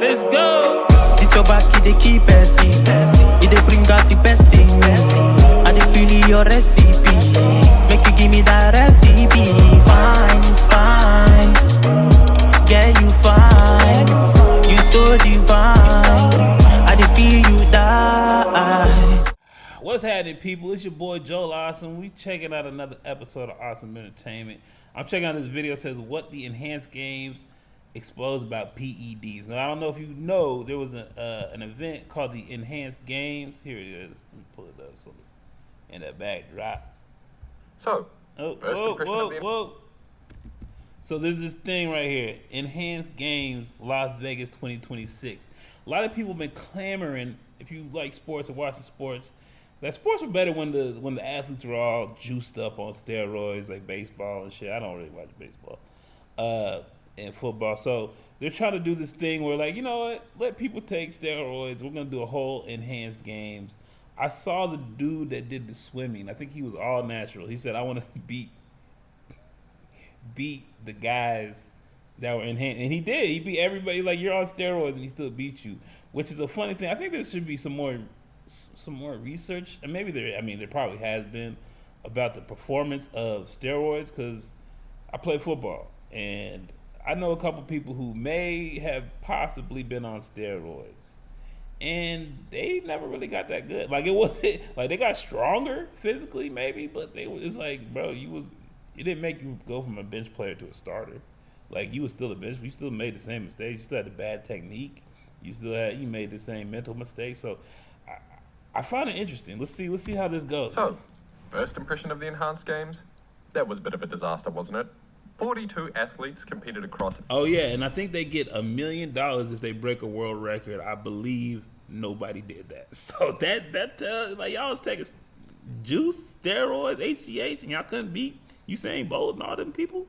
Let's go. It's your back, it dey keep passing. It dey bring out the best in me. I dey feel your recipe. Make you give me that recipe. Fine, fine. Yeah, you fine. You so divine. I dey feel you die. What's happening, people? It's your boy Joel Awesome. We checking out another episode of Awesome Entertainment. I'm checking out this video that says what the enhanced games exposed about PEDs. Now, I don't know if you know, there was an event called the Enhanced Games. Here it is. Let me pull it up so in that backdrop. So, first impression of the whoa. So there's this thing right here, Enhanced Games Las Vegas 2026. A lot of people have been clamoring, if you like sports or watching sports, that sports were better when the athletes were all juiced up on steroids, like baseball and shit. I don't really watch baseball. And football. So they're trying to do this thing where, like, you know what? Let people take steroids. We're going to do a whole enhanced games. I saw the dude that did the swimming. I think he was all natural. He said, I want to beat the guys that were enhanced. And he did. He beat everybody. Like, you're on steroids and he still beat you, which is a funny thing. I think there should be some more research. And maybe there probably has been about the performance of steroids, because I play football and I know a couple people who may have possibly been on steroids, and they never really got that good. Like, it wasn't like they got stronger physically, maybe, but it's like, bro, it didn't make you go from a bench player to a starter. Like, you was still a bench, you still made the same mistakes, you still had the bad technique, you made the same mental mistakes. So I find it interesting. Let's see how this goes. So, first impression of the enhanced games, that was a bit of a disaster, wasn't it? 42 athletes competed across. Oh yeah, and I think they get $1 million if they break a world record. I believe nobody did that. So that tells, like, y'all was taking juice, steroids, HGH, and y'all couldn't beat Usain Bolt and all them people.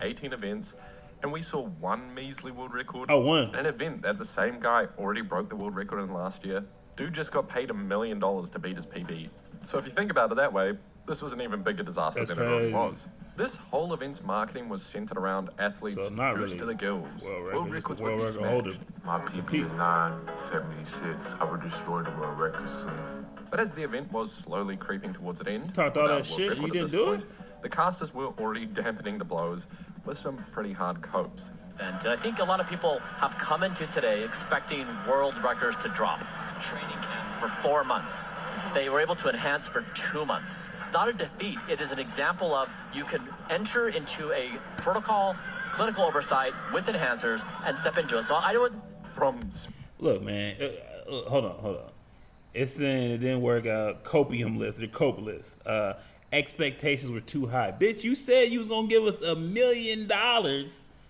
18 events, and we saw one measly world record. Oh, one. An event that the same guy already broke the world record in last year. Dude just got paid $1 million to beat his PB. So if you think about it that way, this was an even bigger disaster than it already was. This whole event's marketing was centered around athletes juiced to the gills. World records would be smashed. My PB is 976. I would destroy the world record soon. But as the event was slowly creeping towards an end, talked all that shit, you didn't do it? The casters were already dampening the blows with some pretty hard copes. And I think a lot of people have come into today expecting world records to drop. Training camp for 4 months. They were able to enhance for 2 months. It's not a defeat. It is an example of you can enter into a protocol, clinical oversight with enhancers and step into it. So I would... Look, man, hold on. It's saying it didn't work out. Copium list or cope list. Expectations were too high. Bitch, you said you was going to give us $1 million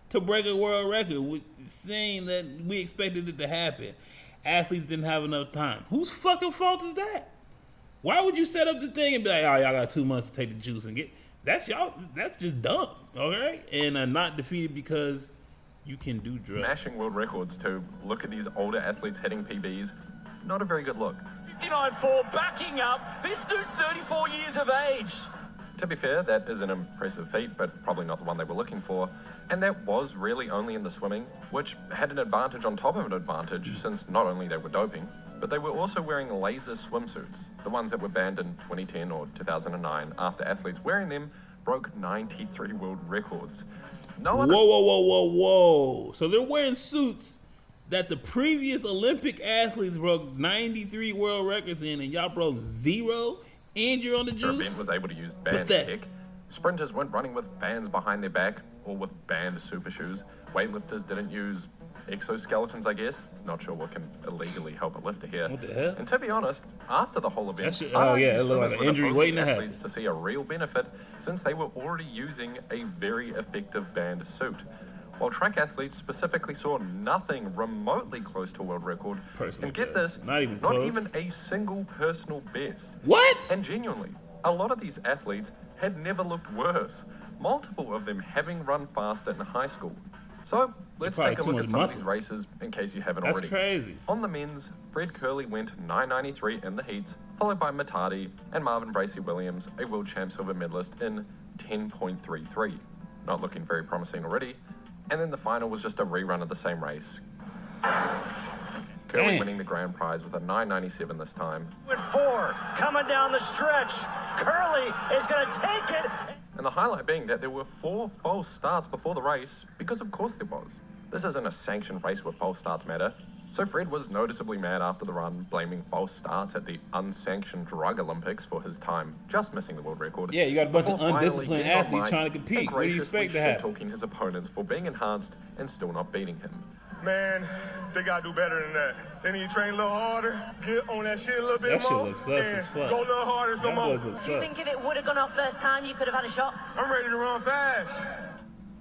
to break a world record, saying that we expected it to happen. Athletes didn't have enough time. Whose fucking fault is that? Why would you set up the thing and be like, oh, y'all got 2 months to take the juice and get... That's just dumb, okay? And not defeated because you can do drugs. Smashing world records to look at these older athletes hitting PBs, not a very good look. 59.4 backing up. This dude's 34 years of age. To be fair, that is an impressive feat, but probably not the one they were looking for. And that was really only in the swimming, which had an advantage on top of an advantage, since not only they were doping, but they were also wearing laser swimsuits, the ones that were banned in 2010 or 2009 after athletes wearing them broke 93 world records. Whoa. So they're wearing suits that the previous Olympic athletes broke 93 world records in, and y'all broke 0, and you're on the juice? Their event was able to use banned tech. Sprinters weren't running with fans behind their back or with banned super shoes. Weightlifters didn't use exoskeletons, I guess. Not sure what can illegally help a lifter here. What the hell? And to be honest, after the whole event, it looked like an injury waiting to happen. To see a real benefit, since they were already using a very effective banned suit. While track athletes specifically saw nothing remotely close to a world record, and get this, not even a single personal best. What? And genuinely, a lot of these athletes had never looked worse, multiple of them having run faster in high school. So let's take a look at some of these races in case you haven't already. That's crazy. On the men's, Fred Curley went 993 in the heats, followed by Matadi and Marvin Bracey Williams, a world champ silver medalist, in 10.33. Not looking very promising already. And then the final was just a rerun of the same race. Curly Damn. winning the grand prize with a 9.97 this time. With 4 coming down the stretch. Curly is going to take it. And the highlight being that there were 4 false starts before the race, because of course there was. This isn't a sanctioned race where false starts matter. So Fred was noticeably mad after the run, blaming false starts at the unsanctioned drug Olympics for his time just missing the world record. Yeah, you got a bunch of Before finally undisciplined getting on athletes mic trying to compete. and What do you graciously expect to happen? shit-talking his opponents for being enhanced and still not beating him. Man, they gotta do better than that. They need to train a little harder, get on that shit a little bit That shit more, looks sus as and fuck. go a little harder some That more. boys look Do you think sus. if it would have gone off first time, you could have had a shot? I'm ready to run fast.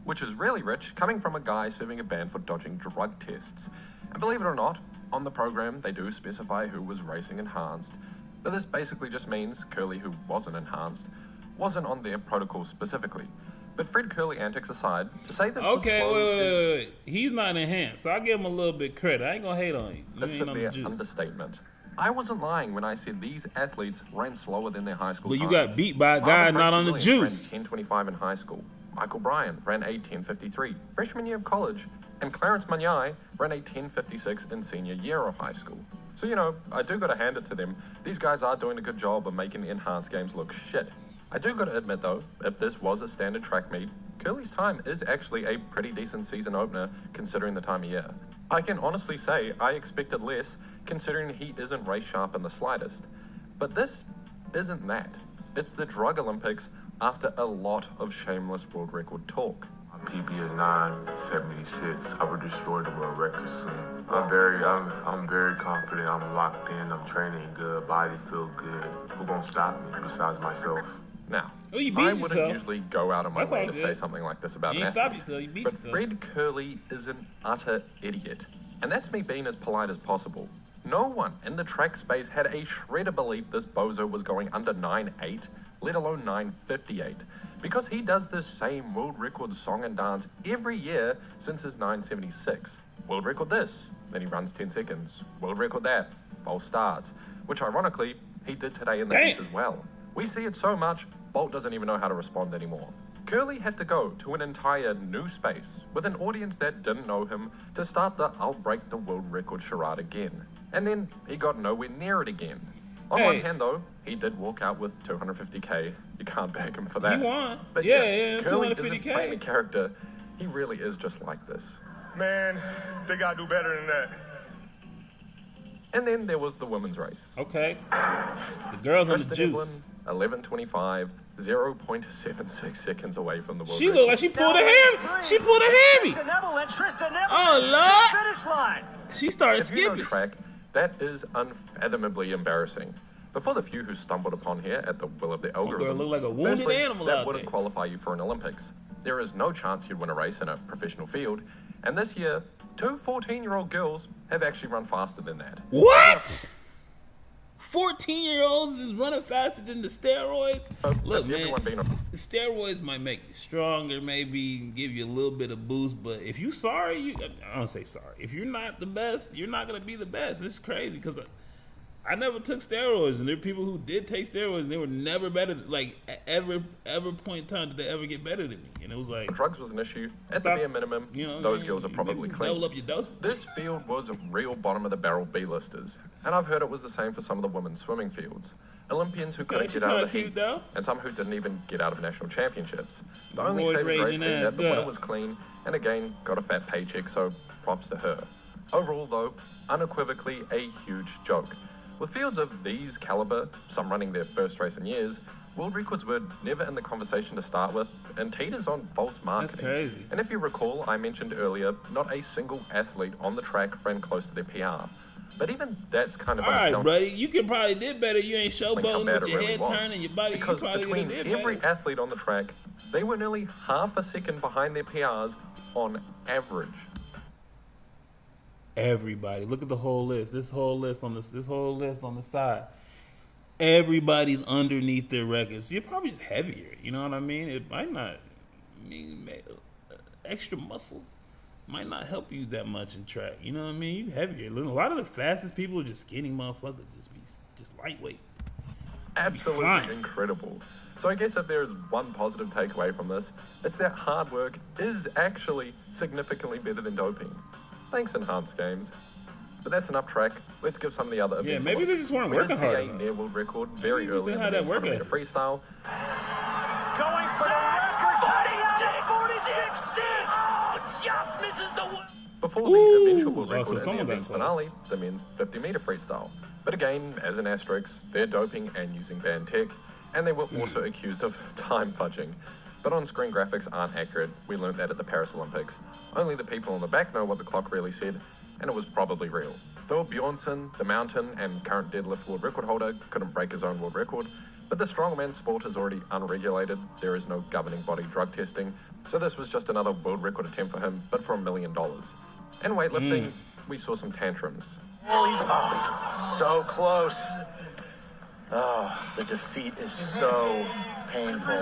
Which is really rich, coming from a guy serving a ban for dodging drug tests. And believe it or not, on the program they do specify who was racing enhanced, but this basically just means Curly, who wasn't enhanced, wasn't on their protocol specifically. But Fred Curly antics aside, to say this was Okay, slow is wait. He's not enhanced, so I give him a little bit credit. I ain't gonna hate on you. You a ain't on the severe juice. understatement. I wasn't lying when I said these athletes ran slower than their high school But you times. got beat by a guy Marvin not on the Bracey Williams juice. Ran 10.25 in high school. Michael Bryan ran a 10.53 freshman year of college, and Clarence Manyai ran a 10.56 in senior year of high school. So, you know, I do gotta hand it to them. These guys are doing a good job of making the enhanced games look shit. I do gotta admit though, if this was a standard track meet, Curly's time is actually a pretty decent season opener considering the time of year. I can honestly say I expected less considering he isn't race sharp in the slightest. But this isn't that. It's the drug Olympics after a lot of shameless world record talk. My PB is 9.76. I will destroy the world record soon. I'm very confident. I'm locked in. I'm training good. Body feel good. Who gonna stop me besides myself? Now, Oh, you beat I wouldn't yourself. usually go out of my That's way all to good. say something like this about You an ain't stop athlete, yourself, you beat but yourself. Fred Curly is an utter idiot. And that's me being as polite as possible. No one in the track space had a shred of belief this bozo was going under 9.8, let alone 9.58, because he does this same world record song and dance every year since his 9.76. World record this, then he runs 10 seconds. World record that, false starts, which ironically, he did today in the Damn. heats as well. We see it so much, Bolt doesn't even know how to respond anymore. Curly had to go to an entire new space with an audience that didn't know him to start the I'll break the world record charade again. And then he got nowhere near it again. On one Hey. hand though, he did walk out with 250k. You can't bag him for that. He won. But Yeah, Curly isn't 250K. playing a character. He really is just like this. Man, they gotta do better than that. And then there was the women's race. Okay. The girls on the Krista juice. Evelyn, 11:25, 0.76 seconds away from the world She record. looked like she pulled a ham. She pulled a hammy. Tristan Neville and Tristan Neville Oh, to Lord. the finish line. She started If you know skipping. track, that is unfathomably embarrassing. But for the few who stumbled upon here at the will of the algorithm, look like a wounded firstly, animal that out wouldn't there. qualify you for an Olympics. There is no chance you'd win a race in a professional field, and this year, 2 14-year-old girls have actually run faster than that. What? 14-year-olds is running faster than the steroids? Look, With man, everyone being on- the steroids might make you stronger, maybe give you a little bit of boost, but if you sorry, I don't say sorry. If you're not the best, you're not going to be the best. It's crazy because I never took steroids, and there are people who did take steroids, and they were never better, like, at ever point in time did they ever get better than me. And it was like, drugs was an issue. At the Stop. bare minimum, you know, those you- girls are you probably maybe clean. Double up your dose. This field was real bottom of the barrel B-listers, and I've heard it was the same for some of the women's swimming fields. Olympians who couldn't she get out of the kinda cute, heats, though. and some who didn't even get out of national championships. The only Roid saving grace raging being ass that the winner girl. was clean, and again, got a fat paycheck, so props to her. Overall though, unequivocally a huge joke. With fields of these caliber, some running their first race in years, world records were never in the conversation to start with, and teeters on false marketing. crazy. And if you recall, I mentioned earlier, not a single athlete on the track ran close to their PR. But even that's kind of All right, unselling buddy, you could probably did better. You ain't how showboating bad with it your really head was. turning, your body. Because you probably between did every better. athlete on the track, they were nearly half a second behind their PRs on average. Everybody, look at the whole list. This whole list on the side. Everybody's underneath their records. You're probably just heavier. You know what I mean? It might not. I mean, extra muscle might not help you that much in track. You know what I mean? You heavier. A lot of the fastest people are just skinny motherfuckers. Just lightweight. Absolutely fine. incredible. So I guess if there is one positive takeaway from this, it's that hard work is actually significantly better than doping. Thanks, Enhanced Games. But that's enough track. Let's give some of the other events. Maybe they just weren't we working did see hard a enough. near world record very Maybe early in they the had that work 100 meter ethic. freestyle. Going for the record, cutting out at 46.6. Oh, just misses the one. Before the eventual world so record in the someone got event's close. finale, the men's 50 meter freestyle. But again, as an asterisk, they're doping and using banned tech, and they were also accused of time fudging. But on-screen graphics aren't accurate. We learned that at the Paris Olympics. Only the people on the back know what the clock really said, and it was probably real. Though Bjornsson, the mountain and current deadlift world record holder, couldn't break his own world record, but the strongman sport is already unregulated. There is no governing body drug testing, so this was just another world record attempt for him, but for $1 million. In weightlifting, we saw some tantrums. Oh, he's so close. Oh, the defeat is so painful.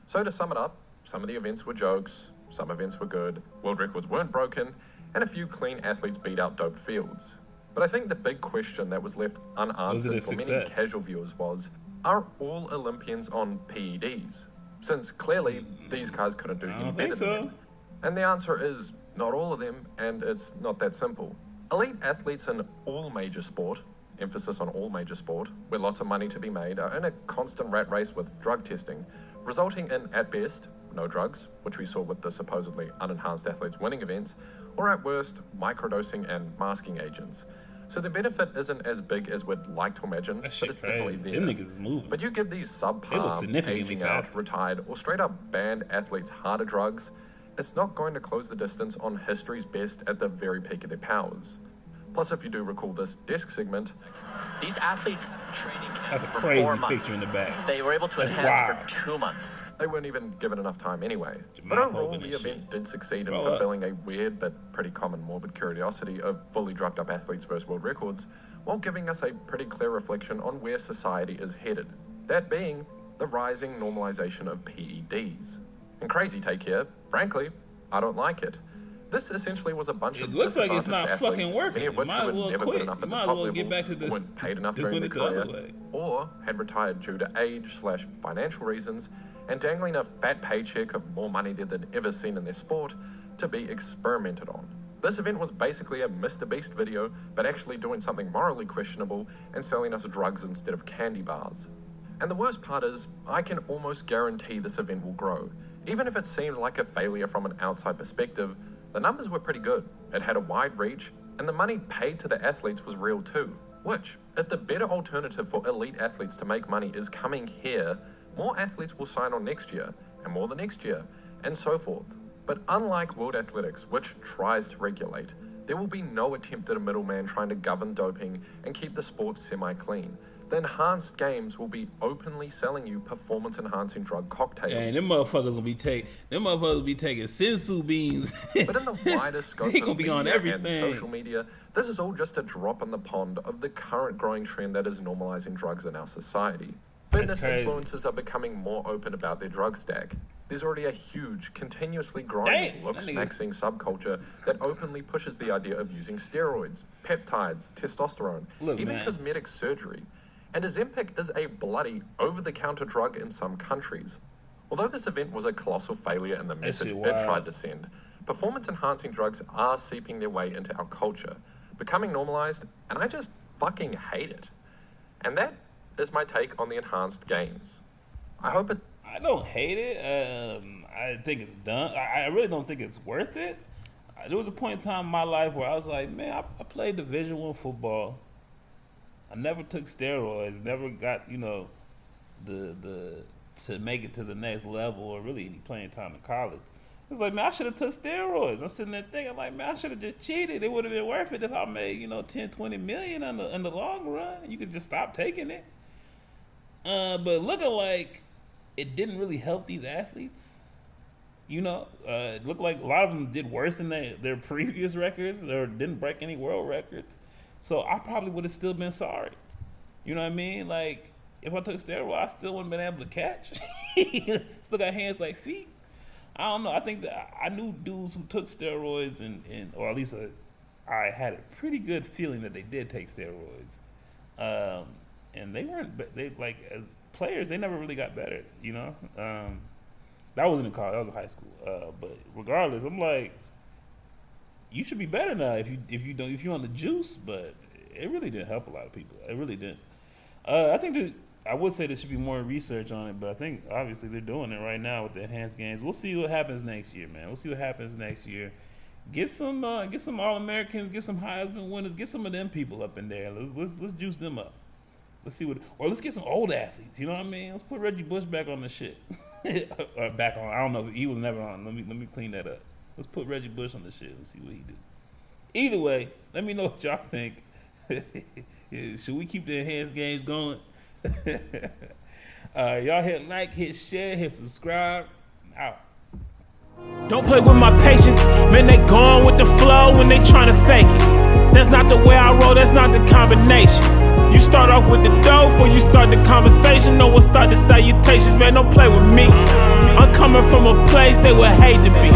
So to sum it up, some of the events were jokes, some events were good, world records weren't broken, and a few clean athletes beat out doped fields. But I think the big question that was left unanswered for many success? casual viewers was, are all Olympians on PEDs? Since clearly these guys couldn't do any don't better think than so. them. And the answer is not all of them, and it's not that simple. Elite athletes in all major sport, emphasis on all major sport, where lots of money to be made, are in a constant rat race with drug testing, resulting in, at best, no drugs, which we saw with the supposedly unenhanced athletes winning events, or at worst, microdosing and masking agents. So the benefit isn't as big as we'd like to imagine, That but shit it's crazy. definitely there. Them niggas is moving. But you give these They look subpar, significantly aging out, faster. retired, or straight up banned athletes harder drugs, it's not going to close the distance on history's best at the very peak of their powers. Plus, if you do recall this desk segment, These athletes training camp That's a for crazy 4 months. picture in the back. They were able to That's enhance wild. for 2 months. they weren't even given enough time anyway. Your But mouth overall, open the and event shit. did succeed in Roll up. fulfilling a weird but pretty common morbid curiosity of fully drugged up athletes versus world records, while giving us a pretty clear reflection on where society is headed. That being the rising normalization of PEDs. And crazy take here, frankly, I don't like it. This essentially was a bunch It of looks like it's disadvantaged not athletes, fucking working. many of You which might as were well never quit. good enough You at the might as top well level, get back to the- weren't paid enough just during win their it the other career, way. or had retired due to age/financial reasons, and dangling a fat paycheck of more money than they'd ever seen in their sport to be experimented on. This event was basically a Mr. Beast video, but actually doing something morally questionable and selling us drugs instead of candy bars. And the worst part is, I can almost guarantee this event will grow. Even if it seemed like a failure from an outside perspective, the numbers were pretty good. It had a wide reach, and the money paid to the athletes was real too. Which, if the better alternative for elite athletes to make money is coming here, more athletes will sign on next year, and more the next year, and so forth. But unlike World Athletics, which tries to regulate, there will be no attempt at a middleman trying to govern doping and keep the sport semi-clean. The enhanced games will be openly selling you performance-enhancing drug cocktails. And them motherfuckers will be taking sensu beans. But in the wider scope They of gonna be media on and everything. social media, this is all just a drop in the pond of the current growing trend that is normalizing drugs in our society. Fitness crazy. influencers are becoming more open about their drug stack. There's already a huge, continuously growing Damn, looks that nigga- maxing subculture that openly pushes the idea of using steroids, peptides, testosterone, Look, even man. cosmetic surgery. And Ozempic is a bloody, over-the-counter drug in some countries. Although this event was a colossal failure in the message shit it wild. tried to send, performance-enhancing drugs are seeping their way into our culture, becoming normalized, and I just fucking hate it. And that is my take on the enhanced games. I hope it I don't hate it. I think it's done. I really don't think it's worth it. There was a point in time in my life where I was like, man, I played Division I football. I never took steroids. Never got the to make it to the next level or really any playing time in college. It's like, man, I should have took steroids. I'm sitting there thinking, like, man, I should have just cheated. It would have been worth it if I made 10, 20 million in the long run. You could just stop taking it. But looking like it didn't really help these athletes. It looked like a lot of them did worse than their previous records or didn't break any world records. So I probably would have still been sorry. You know what I mean? Like, if I took steroids, I still wouldn't have been able to catch. Still got hands like feet. I don't know. I think that I knew dudes who took steroids or at least I had a pretty good feeling that they did take steroids. And they like as players, they never really got better, That wasn't in college, that was in high school. But regardless, I'm like, you should be better now if you on the juice. But it really didn't help a lot of people. It really didn't. I think that I would say there should be more research on it, but I think obviously they're doing it right now with the enhanced games. We'll see what happens next year, man. We'll see what happens next year. Get some All-Americans, get some Heisman winners, get some of them people up in there. Let's juice them up. Let's see or let's get some old athletes. You know what I mean? Let's put Reggie Bush back on the shit. Or back on. I don't know. He was never on. Let me clean that up. Let's put Reggie Bush on the shit and see what he do. Either way, let me know what y'all think. Should we keep the enhanced games going? Y'all hit like, hit share, hit subscribe. Out. Don't play with my patience, man, they gone with the flow when they tryna fake it. That's not the way I roll, that's not the combination. You start off with the dough before you start the conversation. No one start the salutations, man, don't play with me. I'm coming from a place they would hate to be.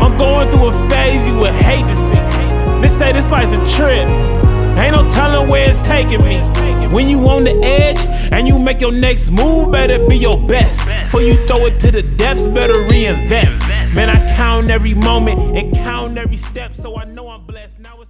I'm going through a phase you would hate to see. They say this life's a trip, ain't no telling where it's taking me. When you on the edge and you make your next move, better be your best. Before you throw it to the depths, better reinvest. Man, I count every moment and count every step, so I know I'm blessed. Now it's